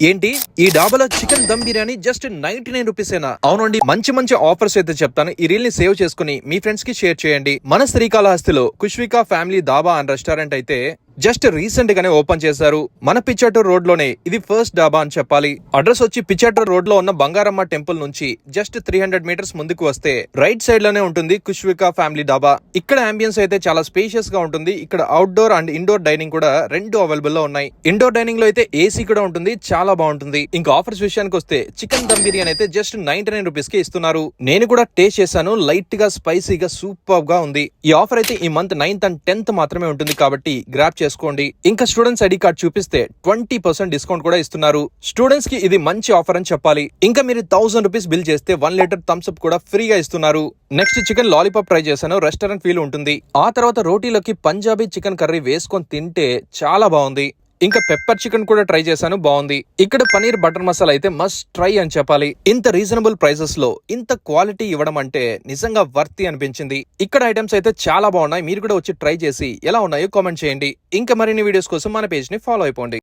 ఏంటి ఈ డాబాలో chicken dum biryani just 99 రూపీసేనా? అవునండి, మంచి మంచి ఆఫర్స్ అయితే చెప్తాను. ఈ రీల్ ని సేవ్ చేసుకుని మీ ఫ్రెండ్స్ కి షేర్ చేయండి. మన శ్రీకాళహస్తిలో కుష్వికా ఫ్యామిలీ డాబా అండ్ రెస్టారెంట్ అయితే జస్ట్ రీసెంట్ గానే ఓపెన్ చేశారు. మన పిచ్చాటూర్ రోడ్ లోనే ఇది ఫస్ట్ డాబా అని చెప్పాలి. అడ్రస్ వచ్చి పిచ్చాటూర్ రోడ్ లో ఉన్న బంగారమ్మ టెంపుల్ నుంచి జస్ట్ 300 మీటర్స్ ముందుకు వస్తే రైట్ సైడ్ లోనే ఉంటుంది కుష్వికా ఫ్యామిలీ డాబా. ఇక్కడ అంబియన్స్ అయితే చాలా స్పేషియస్ గా ఉంటుంది. ఇక్కడ అవుట్డోర్ అండ్ ఇండోర్ డైనింగ్ కూడా రెండు అవైలబుల్ లో ఉన్నాయి. ఇండోర్ డైనింగ్ లో అయితే ఏసీ కూడా ఉంటుంది, చాలా బాగుంటుంది. ఇంకా ఆఫర్స్ విషయానికి వస్తే చికెన్ దమ్ బిర్యానీ అయితే జస్ట్ 99 రూపీస్ కి ఇస్తున్నారు. నేను కూడా టేస్ట్ చేశాను, లైట్ గా స్పైసీగా సూపర్ గా ఉంది. ఈ ఆఫర్ అయితే ఈ మంత్ 9th and 10th మాత్రమే ఉంటుంది కాబట్టి గ్రాప్ చేసుకోండి. ఇంకా స్టూడెంట్స్ ఐడి కార్డ్ చూపిస్తే 20% డిస్కౌంట్ కూడా ఇస్తున్నారు. స్టూడెంట్స్ కి ఇది మంచి ఆఫర్ అని చెప్పాలి. ఇంకా మీరు 1000 రూపీస్ బిల్ చేస్తే 1 లీటర్ థమ్స్ అప్ కూడా ఫ్రీగా ఇస్తున్నారు. నెక్స్ట్ చికెన్ లాలీపాప్ ట్రై చేశాను, రెస్టారెంట్ ఫీల్ ఉంటుంది. ఆ తర్వాత రోటీలోకి పంజాబీ చికెన్ కర్రీ వేసుకొని తింటే చాలా బాగుంది. ఇంకా పెప్పర్ చికెన్ కూడా ట్రై చేశాను, బాగుంది. ఇక్కడ పనీర్ బటర్ మసాలా అయితే మస్ట్ ట్రై అని చెప్పాలి. ఇంత రీజనబుల్ ప్రైసెస్ లో ఇంత క్వాలిటీ ఇవ్వడం అంటే నిజంగా వర్తి అనిపించింది. ఇక్కడ ఐటమ్స్ అయితే చాలా బాగున్నాయి. మీరు కూడా వచ్చి ట్రై చేసి ఎలా ఉన్నాయో కామెంట్ చేయండి. ఇంకా మరిన్ని వీడియోస్ కోసం మన పేజ్ ని ఫాలో అయిపోండి.